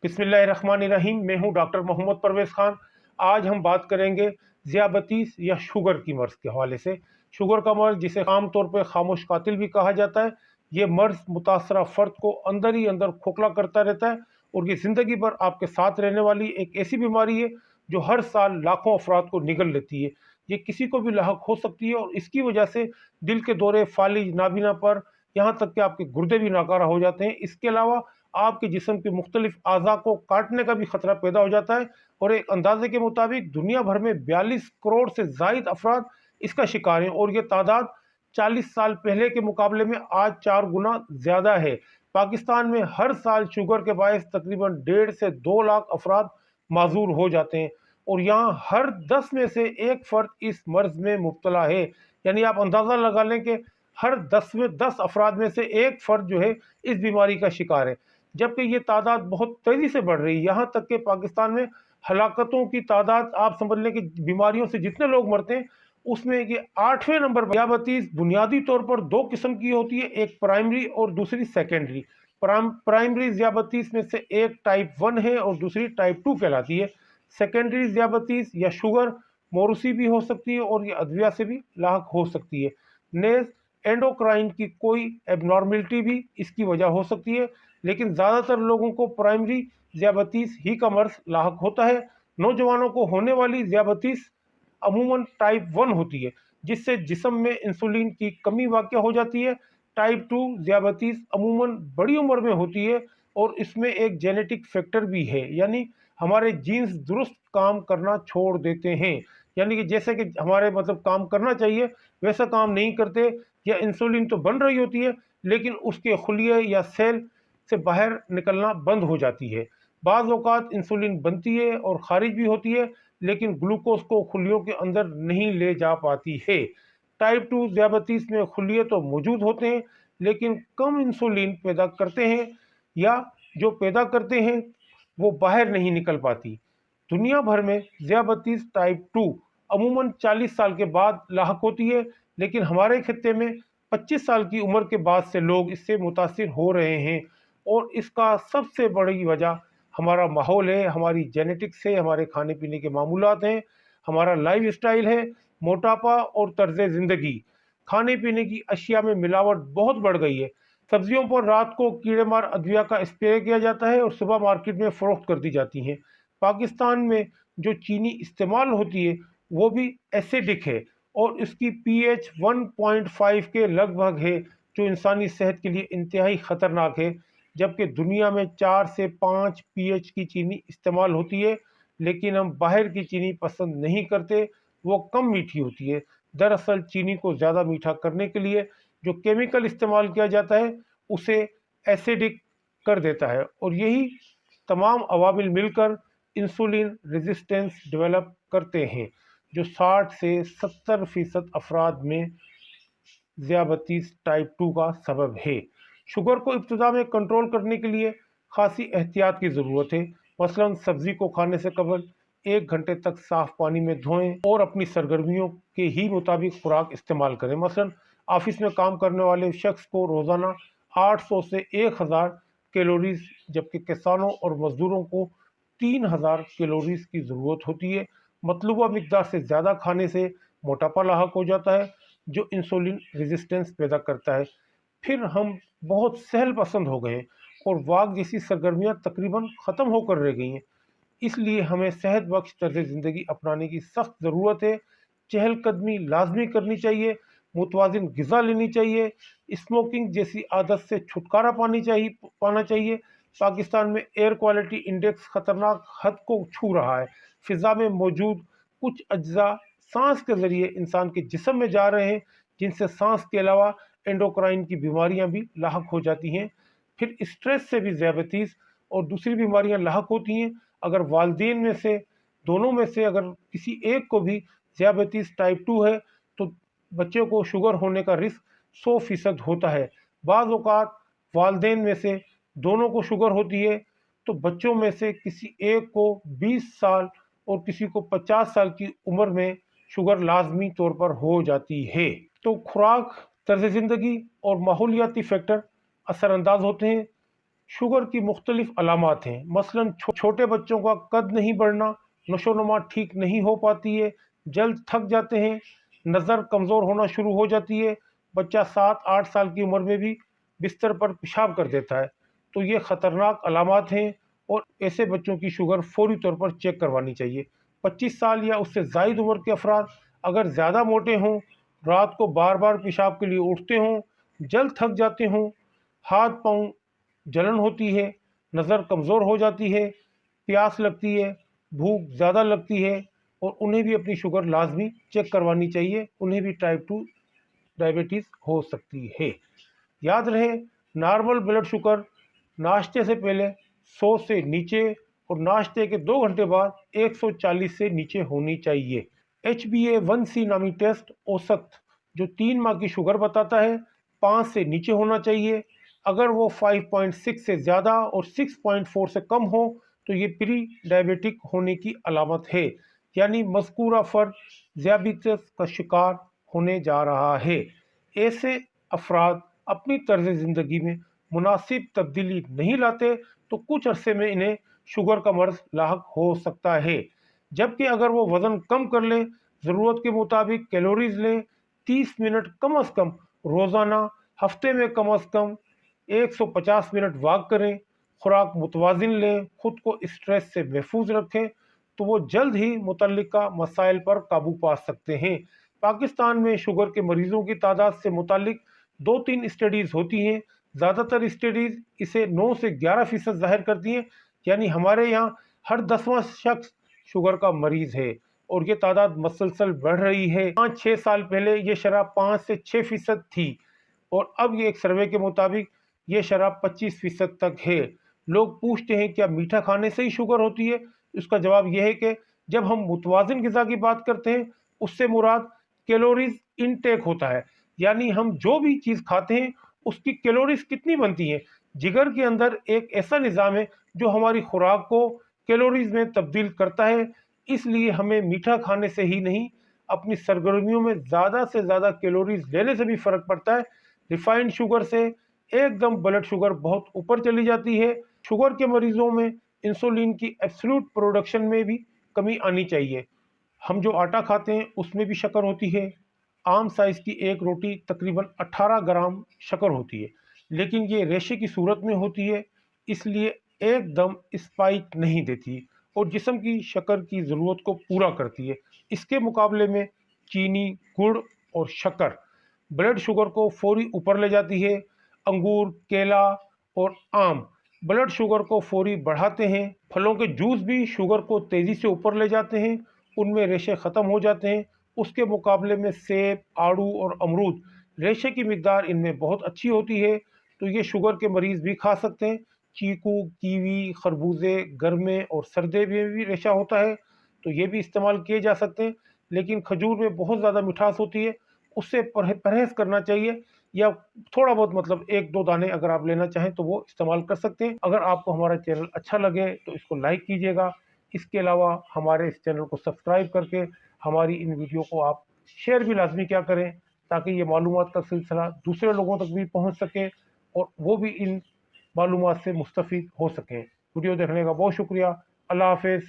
बिस्मिल्लाहिर्रहमानिर्रहीम। मैं हूं डॉक्टर मोहम्मद परवेज़ खान। आज हम बात करेंगे ज़ियाबतीस या शुगर की मर्ज़ के हवाले से। शुगर का मर्ज़, जिसे आम तौर पर खामोश कातिल भी कहा जाता है, ये मर्ज़ मुतासरा फ़र्द को अंदर ही अंदर खोखला करता रहता है और ये ज़िंदगी भर आपके साथ रहने वाली एक ऐसी बीमारी है जो हर साल लाखों अफराद को निगल लेती है। ये किसी को भी लाहक हो सकती है और इसकी वजह से दिल के दौरे, फालिज, नाबीना पर, यहाँ तक कि आपके गुर्दे भी नाकारा हो जाते हैं। इसके अलावा आपके जिस्म के मुख्तलिफ अज़ा को काटने का भी खतरा पैदा हो जाता है और एक अंदाजे के मुताबिक दुनिया भर में 42 करोड़ से ज़ायद अफराद इसका शिकार हैं और ये तादाद 40 साल पहले के मुकाबले में आज 4 गुना ज़्यादा है। पाकिस्तान में हर साल शुगर के बायस तकरीबन 1.5 से 2 लाख अफराद माजूर हो जाते हैं और यहाँ हर 10 में से एक फ़र्द इस मर्ज़ में मुब्तला है। यानी आप अंदाज़ा लगा लें कि हर 10 अफराद में से एक फ़र्द जो है इस बीमारी का शिकार है, जबकि ये तादाद बहुत तेज़ी से बढ़ रही है। यहाँ तक कि पाकिस्तान में हलाकतों की तादाद, आप समझ लें कि बीमारियों से जितने लोग मरते हैं उसमें ये 8वें नंबर पर। ज़ियाबतीस बुनियादी तौर पर 2 किस्म की होती है, एक प्राइमरी और दूसरी सेकेंडरी। प्राइमरी ज़ियाबतीस में से एक टाइप 1 है और दूसरी टाइप 2 कहलाती है। सेकेंडरी ज़ियाबतीस या शुगर मोरूसी भी हो सकती है और ये अदविया से भी लाहक हो सकती है। नेज़ एंडोक्राइन की कोई एबनॉर्मलिटी भी इसकी वजह हो सकती है, लेकिन ज़्यादातर लोगों को प्राइमरी ज़ियाबतीस ही का मर्ज़ लाहक होता है। नौजवानों को होने वाली ज़ियाबतीस अमूमन टाइप 1 होती है, जिससे जिस्म में इंसुलिन की कमी वाक़या हो जाती है। टाइप 2 ज़ियाबतीस अमूमन बड़ी उम्र में होती है और इसमें एक जेनेटिक फैक्टर भी है, यानी हमारे जीन्स दुरुस्त काम करना छोड़ देते हैं। यानी कि जैसे कि हमारे काम करना चाहिए वैसा काम नहीं करते, या इंसुलिन तो बन रही होती है लेकिन उसके खुलिये या सेल से बाहर निकलना बंद हो जाती है। बाज़ औक़ात इंसुलिन बनती है और खारिज भी होती है, लेकिन ग्लूकोज को खुलियों के अंदर नहीं ले जा पाती है। टाइप 2 ज़ियाबतीस में खुलिये तो मौजूद होते हैं लेकिन कम इंसुलिन पैदा करते हैं, या जो पैदा करते हैं वो बाहर नहीं निकल पाती। दुनिया भर में ज़ियाबतीस टाइप 2 अमूमन 40 साल के बाद लाहक होती है, लेकिन हमारे खित्ते में 25 साल की उम्र के बाद से लोग इससे मुतासिर हो रहे हैं और इसका सबसे बड़ी वजह हमारा माहौल है, हमारी जेनेटिक्स है, हमारे खाने पीने के मामूलात हैं, हमारा लाइफ स्टाइल है, मोटापा और तर्ज ज़िंदगी। खाने पीने की अशिया में मिलावट बहुत बढ़ गई है। सब्जियों पर रात को कीड़े मार अद्विया का स्प्रे किया जाता है और सुबह मार्केट में फ़रोख्त कर दी जाती हैं। पाकिस्तान में जो चीनी इस्तेमाल होती है वो भी एसिडिक है और इसकी पीएच 1.5 के लगभग है, जो इंसानी सेहत के लिए इंतहाई ख़तरनाक है। जबकि दुनिया में 4 से 5 पीएच की चीनी इस्तेमाल होती है, लेकिन हम बाहर की चीनी पसंद नहीं करते, वो कम मीठी होती है। दरअसल चीनी को ज़्यादा मीठा करने के लिए जो केमिकल इस्तेमाल किया जाता है उसे एसिडिक कर देता है और यही तमाम अवामिल मिलकर इंसुलिन रेजिस्टेंस डेवलप करते हैं, जो 60 से 70% अफराद में ज़ियाबतीस टाइप 2 का सबब है। शुगर को इब्तिदा में कंट्रोल करने के लिए खासी एहतियात की ज़रूरत है। मसलन सब्ज़ी को खाने से कबल 1 घंटे तक साफ़ पानी में धोएं और अपनी सरगर्मियों के ही मुताबिक खुराक इस्तेमाल करें। मसलन ऑफिस में काम करने वाले शख्स को रोज़ाना 800 से 1000 कैलोरीज़, जबकि किसानों और मज़दूरों को 3000 कैलोरीज़ की ज़रूरत होती है। मतलूबा मिकदार से ज़्यादा खाने से मोटापा लाहक हो जाता है, जो इंसुलिन रेजिस्टेंस पैदा करता है। फिर हम बहुत सहल पसंद हो गए और वाक जैसी सरगर्मियाँ तकरीबन ख़त्म होकर रह गई हैं। इसलिए हमें सेहत बख्श तर्ज ज़िंदगी अपनाने की सख्त ज़रूरत है। चहलकदमी लाजमी करनी चाहिए, मुतवाज़िन ग़िज़ा लेनी चाहिए, स्मोकिंग जैसी आदत से छुटकारा पाना चाहिए। पाकिस्तान में एयर क्वालिटी इंडेक्स ख़तरनाक हद को छू रहा है। फ़िज़ा में मौजूद कुछ अज्जा सांस के ज़रिए इंसान के जिस्म में जा रहे हैं, जिनसे सांस के अलावा एंडोक्राइन की बीमारियां भी लाहक हो जाती हैं। फिर स्ट्रेस से भी ज़ियाबतीस और दूसरी बीमारियां लाहक होती हैं। अगर वालिदैन में से, दोनों में से अगर किसी एक को भी ज़ियाबतीस टाइप 2 है तो बच्चे को शुगर होने का रिस्क 100% होता है। बाज़ औक़ात वालिदैन में से दोनों को शुगर होती है तो बच्चों में से किसी एक को 20 साल और किसी को 50 साल की उम्र में शुगर लाजमी तौर पर हो जाती है। तो खुराक, तर्ज ज़िंदगी और माहौलियाती फैक्टर असरअंदाज होते हैं शुगर की मुख्तलिफ अलामात हैं, मसलन छोटे बच्चों का कद नहीं बढ़ना, नशोनुमा ठीक नहीं हो पाती है, जल्द थक जाते हैं, नज़र कमज़ोर होना शुरू हो जाती है, बच्चा 7-8 साल की उम्र में भी बिस्तर पर पेशाब कर देता है। तो ये ख़तरनाक अलामात हैं और ऐसे बच्चों की शुगर फौरी तौर पर चेक करवानी चाहिए। 25 साल या उससे ज़ायद उम्र के अफराद अगर ज़्यादा मोटे हों, रात को बार बार पेशाब के लिए उठते हों, जल्द थक जाते हों, हाथ पाँव जलन होती है, नज़र कमज़ोर हो जाती है, प्यास लगती है, भूख ज़्यादा लगती है, और उन्हें भी अपनी शुगर लाजमी चेक करवानी चाहिए। उन्हें भी टाइप 2 डायबिटीज़ हो सकती है। याद रहे, नॉर्मल ब्लड शुगर नाश्ते से पहले 100 से नीचे और नाश्ते के 2 घंटे बाद 140 से नीचे होनी चाहिए। HbA1c नामी टेस्ट औसत जो 3 माह की शुगर बताता है 5 से नीचे होना चाहिए। अगर वो 5.6 से ज़्यादा और 6.4 से कम हो तो ये प्री डायबिटिक होने की अलामत है, यानी मज़कूरा फ़र्द ज़ियाबीतस का शिकार होने जा रहा है। ऐसे अफराद अपनी तर्ज ज़िंदगी में मुनासिब तब्दीली नहीं लाते तो कुछ अरसे में इन्हें शुगर का मर्ज़ लाहक हो सकता है। जबकि अगर वो वज़न कम कर लें, ज़रूरत के मुताबिक कैलोरीज लें, 30 मिनट कम अज़ कम रोज़ाना, हफ्ते में कम अज़ कम 150 मिनट वॉक करें, खुराक मुतवाज़िन लें, ख़ुद को स्ट्रेस से महफूज रखें, तो वो जल्द ही मुतल्लिका मसाइल पर काबू पा सकते हैं। पाकिस्तान में शुगर के मरीज़ों की तादाद से मुतालिक 2-3 स्टडीज़ होती हैं। ज़्यादातर स्टडीज़ इसे 9 से 11% ज़ाहिर करती हैं, यानी हमारे यहाँ हर 10वां शख्स शुगर का मरीज़ है और ये तादाद मसलसल बढ़ रही है। 5-6 साल पहले ये शरह 5 से 6% थी और अब ये एक सर्वे के मुताबिक ये शरह 25% तक है। लोग पूछते हैं क्या मीठा खाने से ही शुगर होती है? इसका जवाब यह है कि जब हम मुतवाज़िन ग़िज़ा की बात करते हैं उससे मुराद कैलोरीज इनटेक होता है, यानी हम जो भी चीज़ खाते हैं उसकी कैलोरीज कितनी बनती हैं। जिगर के अंदर एक ऐसा निज़ाम है जो हमारी खुराक को कैलोरीज में तब्दील करता है, इसलिए हमें मीठा खाने से ही नहीं, अपनी सरगर्मियों में ज़्यादा से ज़्यादा कैलोरीज लेने से भी फ़र्क पड़ता है। रिफाइंड शुगर से एकदम ब्लड शुगर बहुत ऊपर चली जाती है। शुगर के मरीज़ों में इंसुलिन की एब्सोल्यूट प्रोडक्शन में भी कमी आनी चाहिए। हम जो आटा खाते हैं उसमें भी शक्कर होती है। आम साइज़ की एक रोटी तकरीबन 18 ग्राम शक्कर होती है, लेकिन ये रेशे की सूरत में होती है, इसलिए एकदम स्पाइक नहीं देती और जिस्म की शक्कर की ज़रूरत को पूरा करती है। इसके मुकाबले में चीनी, गुड़ और शक्कर ब्लड शुगर को फौरी ऊपर ले जाती है। अंगूर, केला और आम ब्लड शुगर को फौरी बढ़ाते हैं। फलों के जूस भी शुगर को तेज़ी से ऊपर ले जाते हैं, उनमें रेशे ख़त्म हो जाते हैं। उसके मुकाबले में सेब, आड़ू और अमरूद रेशे की मिकदार इनमें बहुत अच्छी होती है, तो ये शुगर के मरीज़ भी खा सकते हैं। चीकू, कीवी, खरबूजे गर्मे और सर्दे में भी रेशा होता है, तो ये भी इस्तेमाल किए जा सकते हैं। लेकिन खजूर में बहुत ज़्यादा मिठास होती है, उससे परहेज़ करना चाहिए, या थोड़ा बहुत मतलब 1-2 दाने अगर आप लेना चाहें तो वो इस्तेमाल कर सकते हैं। अगर आपको हमारा चैनल अच्छा लगे तो इसको लाइक कीजिएगा। इसके अलावा हमारे इस चैनल को सब्सक्राइब करके हमारी इन वीडियो को आप शेयर भी लाजमी क्या करें, ताकि ये मालूमात का सिलसिला दूसरे लोगों तक भी पहुंच सके और वो भी इन मालूमात से मुस्तफ़ीद हो सकें। वीडियो देखने का बहुत शुक्रिया। अल्लाह हाफ़िज़।